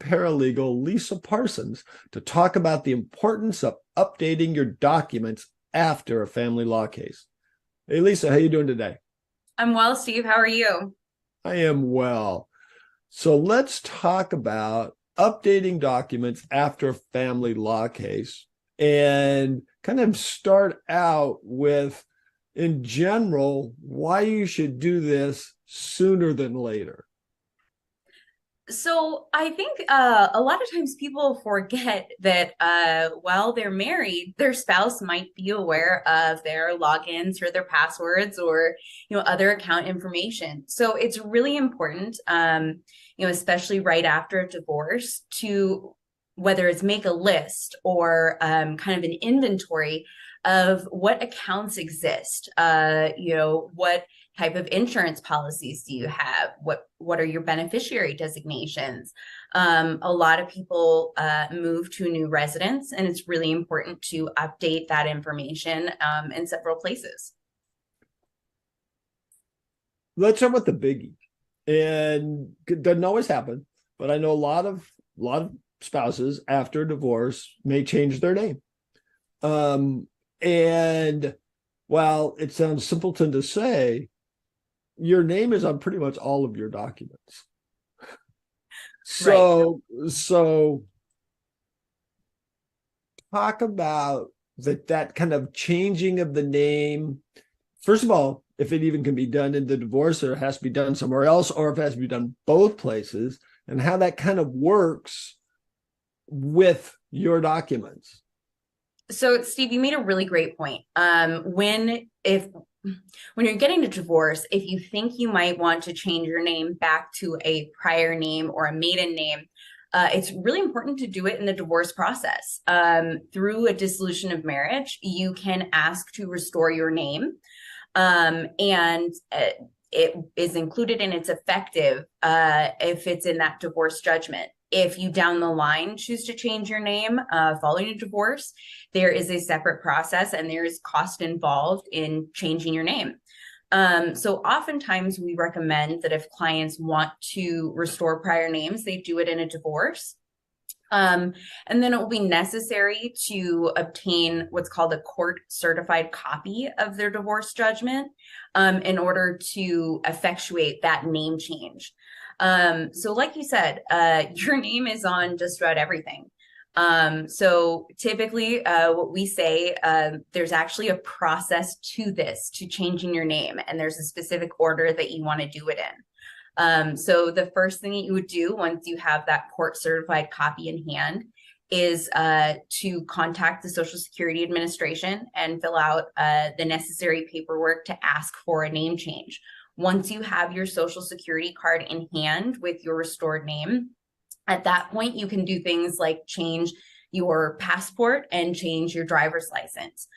paralegal Lisa Parsons to talk about the importance of updating your documents after a family law case. Hey, Lisa, how you doing today? I'm well, Steve. How are you? I am well. So let's talk about updating documents after a family law case and kind of start out with, in general, why you should do this sooner than later. So I think a lot of times people forget that while they're married, their spouse might be aware of their logins or their passwords or other account information. So it's really important, especially right after a divorce, to whether it's make a list or kind of an inventory of what accounts exist. What type of insurance policies do you have? What are your beneficiary designations? A lot of people move to a new residence, and it's really important to update that information in several places. Let's start with the biggie. And it doesn't always happen, but I know a lot of spouses after divorce may change their name. And while it sounds simpleton to say, your name is on pretty much all of your documents. Right. So talk about that kind of changing of the name. First of all, if it even can be done in the divorce, or it has to be done somewhere else, or if it has to be done both places, and how that kind of works with your documents. So, Steve, you made a really great point. When you're getting a divorce, if you think you might want to change your name back to a prior name or a maiden name, it's really important to do it in the divorce process. Through a dissolution of marriage, you can ask to restore your name, and it is included and it's effective if it's in that divorce judgment. If you down the line choose to change your name following a divorce, there is a separate process and there is cost involved in changing your name. So oftentimes we recommend that if clients want to restore prior names, they do it in a divorce. And then it will be necessary to obtain what's called a court certified copy of their divorce judgment in order to effectuate that name change. So like you said, your name is on just about everything. So typically what we say, there's actually a process to this, to changing your name, and there's a specific order that you want to do it in. So the first thing that you would do once you have that court certified copy in hand is to contact the Social Security Administration and fill out the necessary paperwork to ask for a name change. Once you have your Social Security card in hand with your restored name, at that point, you can do things like change your passport and change your driver's license.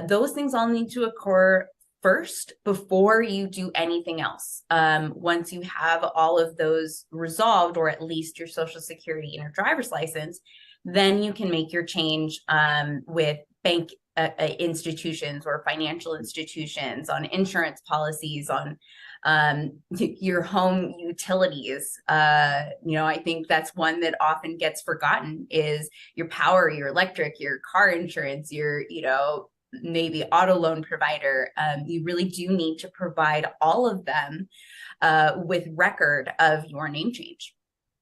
Those things all need to occur first before you do anything else. Once you have all of those resolved, or at least your Social Security and your driver's license, then you can make your change with bank institutions or financial institutions, on insurance policies, on your home utilities. I think that's one that often gets forgotten is your power, your electric, your car insurance, your, maybe auto loan provider. You really do need to provide all of them with record of your name change.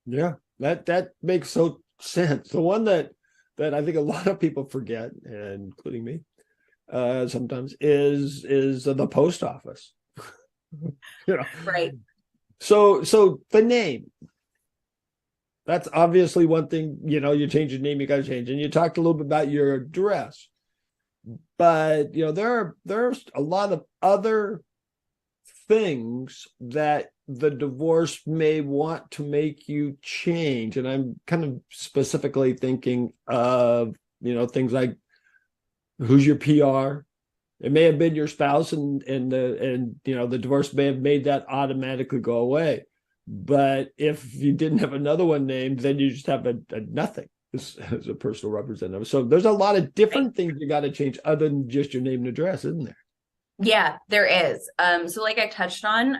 Yeah, that makes so sense. The one that I think a lot of people forget, including me, sometimes is the post office. Right. So the name. That's obviously one thing. You change your name, you got to change. And you talked a little bit about your address, but there's a lot of other things that the divorce may want to make you change. And I'm kind of specifically thinking of, things like who's your PR. It may have been your spouse, and the divorce may have made that automatically go away. But if you didn't have another one named, then you just have a nothing as a personal representative. So there's a lot of different things you got to change other than just your name and address, isn't there? Yeah, there is. So like I touched on,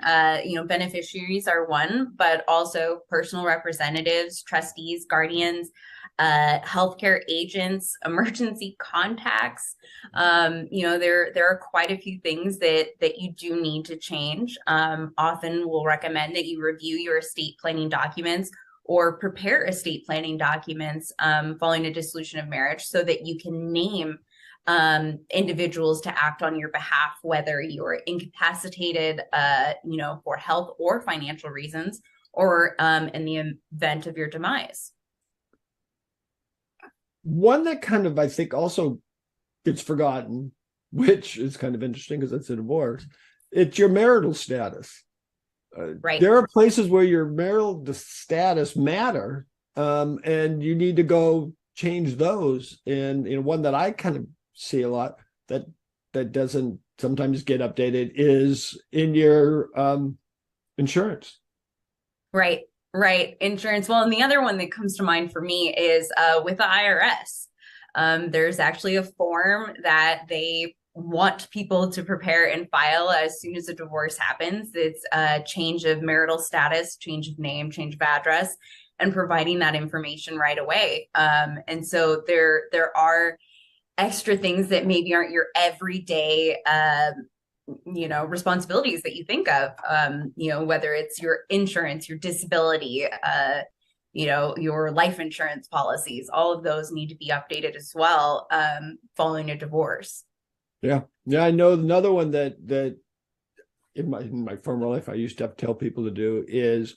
beneficiaries are one, but also personal representatives, trustees, guardians, healthcare agents, emergency contacts. There are quite a few things that you do need to change. Often we'll recommend that you review your estate planning documents or prepare estate planning documents following a dissolution of marriage so that you can name individuals to act on your behalf, whether you're incapacitated, for health or financial reasons, or in the event of your demise. One that kind of, I think, also gets forgotten, which is kind of interesting because it's a divorce, it's your marital status. Right. There are places where your marital status matter, and you need to go change those. And one that I kind of see a lot that doesn't sometimes get updated is in your insurance. Right. Right. Insurance. Well, and the other one that comes to mind for me is with the IRS. There's actually a form that they want people to prepare and file as soon as a divorce happens. It's a change of marital status, change of name, change of address, and providing that information right away. And so there are extra things that maybe aren't your everyday responsibilities that you think of, whether it's your insurance, your disability, your life insurance policies. All of those need to be updated as well following a divorce. Yeah, I know another one that in my former life I used to have to tell people to do is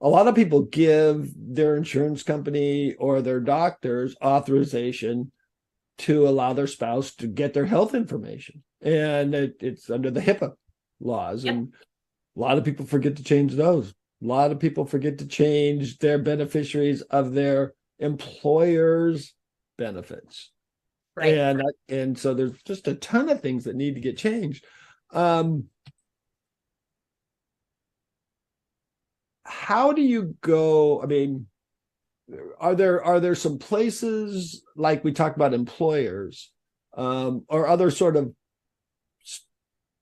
a lot of people give their insurance company or their doctors authorization to allow their spouse to get their health information, and it's under the HIPAA laws. Yep. And a lot of people forget to change those. A lot of people forget to change their beneficiaries of their employer's benefits. Right. And so there's just a ton of things that need to get changed. How do you go? I mean, are there some places like we talked about employers, or other sort of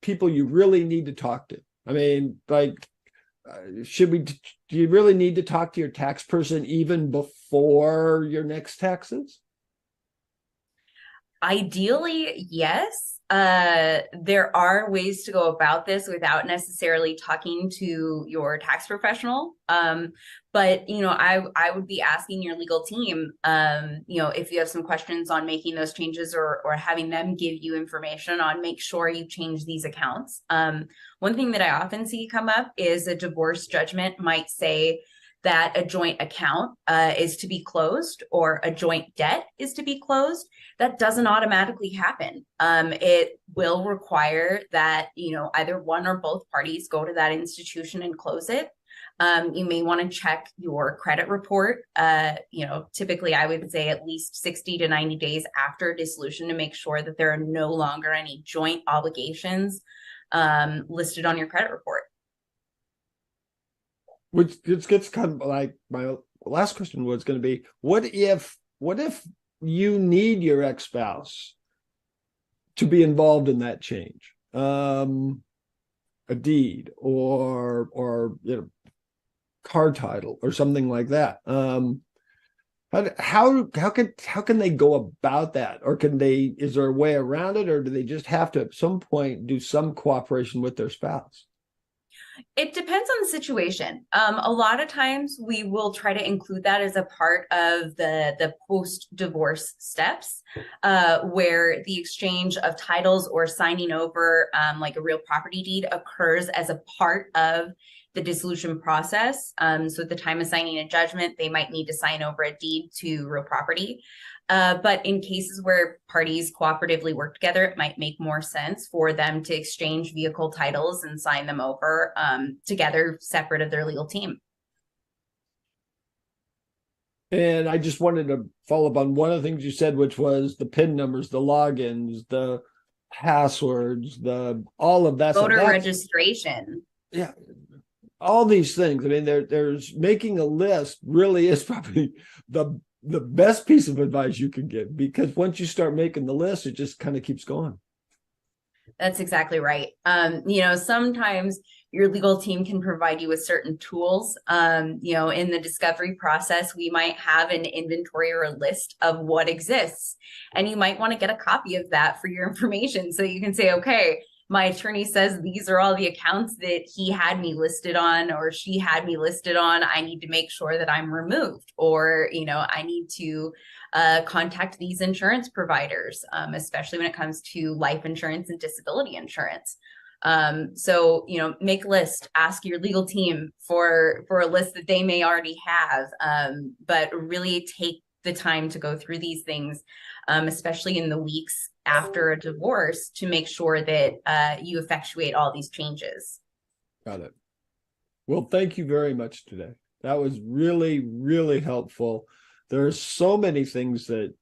people you really need to talk to? I mean, like, do you really need to talk to your tax person even before your next taxes? Ideally, yes. There are ways to go about this without necessarily talking to your tax professional. But I would be asking your legal team, if you have some questions on making those changes or having them give you information on make sure you change these accounts. One thing that I often see come up is a divorce judgment might say that a joint account is to be closed or a joint debt is to be closed. That doesn't automatically happen. It will require that, either one or both parties go to that institution and close it. You may want to check your credit report. Typically I would say at least 60 to 90 days after dissolution to make sure that there are no longer any joint obligations listed on your credit report. Which gets kind of like my last question was going to be, what if you need your ex-spouse to be involved in that change, a deed or car title or something like that? How can they go about that, or is there a way around it, or do they just have to at some point do some cooperation with their spouse? It depends on the situation. A lot of times we will try to include that as a part of the post-divorce steps, where the exchange of titles or signing over like a real property deed occurs as a part of the dissolution process. So at the time of signing a judgment, they might need to sign over a deed to real property. But in cases where parties cooperatively work together, it might make more sense for them to exchange vehicle titles and sign them over together, separate of their legal team. And I just wanted to follow up on one of the things you said, which was the PIN numbers, the logins, the passwords, all of that. Voter registration. Yeah. All these things. I mean, there's making a list really is probably the best piece of advice you can give, because once you start making the list, it just kind of keeps going. That's exactly right. Sometimes your legal team can provide you with certain tools. In the discovery process, we might have an inventory or a list of what exists, and you might want to get a copy of that for your information so you can say, okay, my attorney says these are all the accounts that he had me listed on or she had me listed on. I need to make sure that I'm removed, or, I need to contact these insurance providers, especially when it comes to life insurance and disability insurance. Make a list, ask your legal team for a list that they may already have, but really take the time to go through these things, especially in the weeks after a divorce, to make sure that you effectuate all these changes. Got it. Well, thank you very much today. That was really, really helpful. There are so many things that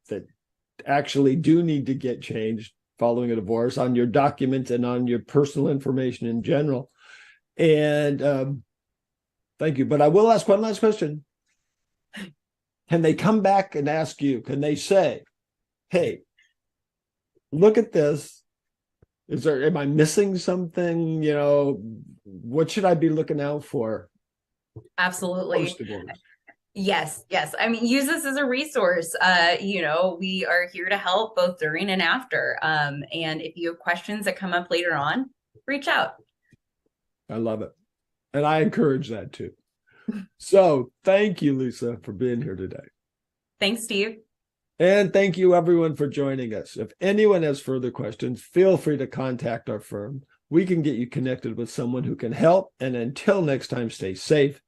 actually do need to get changed following a divorce on your documents and on your personal information in general. And thank you. But I will ask one last question. Can they come back and ask you, can they say, hey, look at this. Am I missing something? What should I be looking out for? Absolutely. Yes. I mean, use this as a resource. We are here to help both during and after. And if you have questions that come up later on, reach out. I love it. And I encourage that too. So thank you, Lisa, for being here today. Thanks, Steve. And thank you, everyone, for joining us. If anyone has further questions, feel free to contact our firm. We can get you connected with someone who can help. And until next time, stay safe,